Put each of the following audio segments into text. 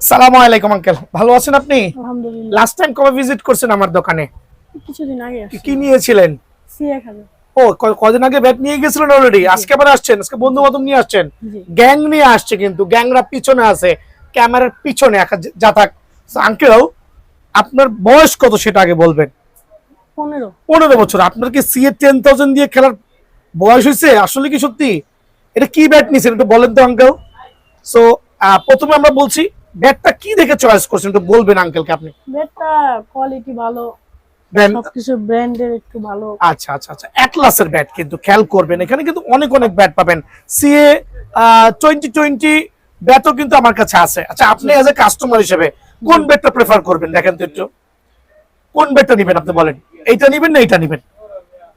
সালামু আলাইকুম আঙ্কেল, ভালো আছেন আপনি? আলহামদুলিল্লাহ। লাস্ট টাইম কবে ভিজিট করছেন আমার দোকানে? কিছুদিন আগে আসছি। কি নিয়েছিলেন? সিএ খাবে। ও কদিন আগে ব্যাট নিয়ে গেছিলেন অলরেডি, আজকে আবার আসছেন? আজকে বন্ধু বান্ধব নিয়ে আসছেন? জি। গ্যাং নিয়ে আসছে, কিন্তু গ্যাংরা পিছনে আছে, ক্যামেরার পিছনে যা থাক। আঙ্কেল, আপনার বয়স কত সেটা আগে বলবেন। 15। 15 বছর। আপনার কি সিএ 10,000 দিয়ে খেলার বয়স হয়েছে? আসলে কি সত্যি? এটা কি ব্যাট নিয়েছেন একটু বলেন তো আঙ্কেল। সো প্রথমে আমরা বলছি, ব্যাটটা কি দেখে চয়েস করছেন একটু বলবেন আঙ্কেলকে আপনি। ব্যাটটা কোয়ালিটি ভালো, ব্র্যান্ড, সবকিছু ব্র্যান্ডের একটু ভালো। আচ্ছা আচ্ছা আচ্ছা, অ্যাটলাসের ব্যাট কিন্তু খেয়াল করবেন, এখানে কিন্তু অনেক অনেক ব্যাট পাবেন। সিএ 2020 ব্যাটও কিন্তু আমার কাছে আছে। আচ্ছা, আপনি এজ এ কাস্টমার হিসেবে কোন ব্যাটটা প্রেফার করবেন দেখেন তো একটু। কোন ব্যাটটা নেবেন আপনি বলেন? এইটা নেবেন না এইটা নেবেন?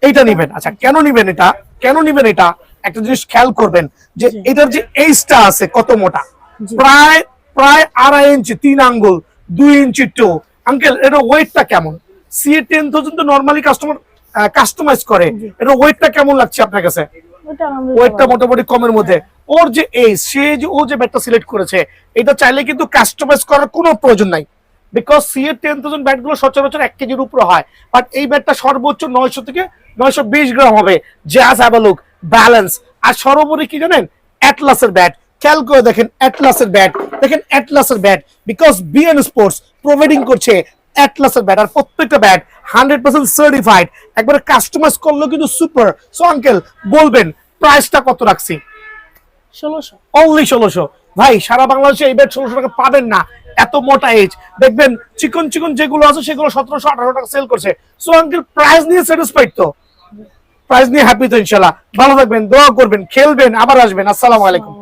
এইটা নেবেন। আচ্ছা, কেন নেবেন এটা? কেন নেবেন এটা? একটা জিনিস খেয়াল করবেন যে জি। এটার যে এইচটা আছে কত মোটা, জি। প্রায় প্রায় 2.5 ইঞ্চি, 3 আঙ্গুল, 2 ইঞ্চি টু। আঙ্কেল, এটা ওয়েটটা কেমন? সিএ 10,000 তো নরমালি কাস্টমার কাস্টমাইজ করে, জি। এটা ওয়েটটা কেমন লাগছে আপনার কাছে? ওটা আলহামদুলিল্লাহ ওয়েটটা ভালো। মোটামুটি কমের মধ্যে। ওর যে এই সে যে ও যে ব্যাটটা সিলেক্ট করেছে, এটা চাইলে কিন্তু কাস্টমাইজ করার কোনো প্রয়োজন নাই, বিকজ সিএ 10,000 ব্যাটগুলো সচরাচর 1 কেজির উপরে হয়, বাট এই ব্যাটটা সর্বোচ্চ 900 থেকে 920 গ্রাম হবে। Just have a look, balance. আর সর্বোপরি কি জানেন? অ্যাটলাসের ব্যাট। খেয়াল করে দেখেন অ্যাটলাসের ব্যাট, দেখেন অ্যাটলাসের bat, because BN sports providing করছে অ্যাটলাসের ব্যাট। আর প্রত্যেকটা ব্যাট 100% সার্টিফাইড, একবারে কাস্টমাইজ করলেও কিন্তু সুপার। সো আঙ্কেল, বলবেন প্রাইসটা কত রাখছি? 1600। অনলি 1600। ভাই, সারা বাংলাদেশে এই ব্যাট 1600 টাকা পাবেন না, এত মোটা এজ। দেখবেন চিকন চিকন যেগুলো আছে সেগুলো 1700-1800 টাকা সেল করছে। সো আঙ্কেল, প্রাইস নিয়ে স্যাটিসফাইড তো? প্রাইস নিয়ে হ্যাপি তো ইনশাআল্লাহ? ভালো থাকবেন, দোয়া করবেন, খেলবেন, আবার আসবেন। আসসালামু আলাইকুম।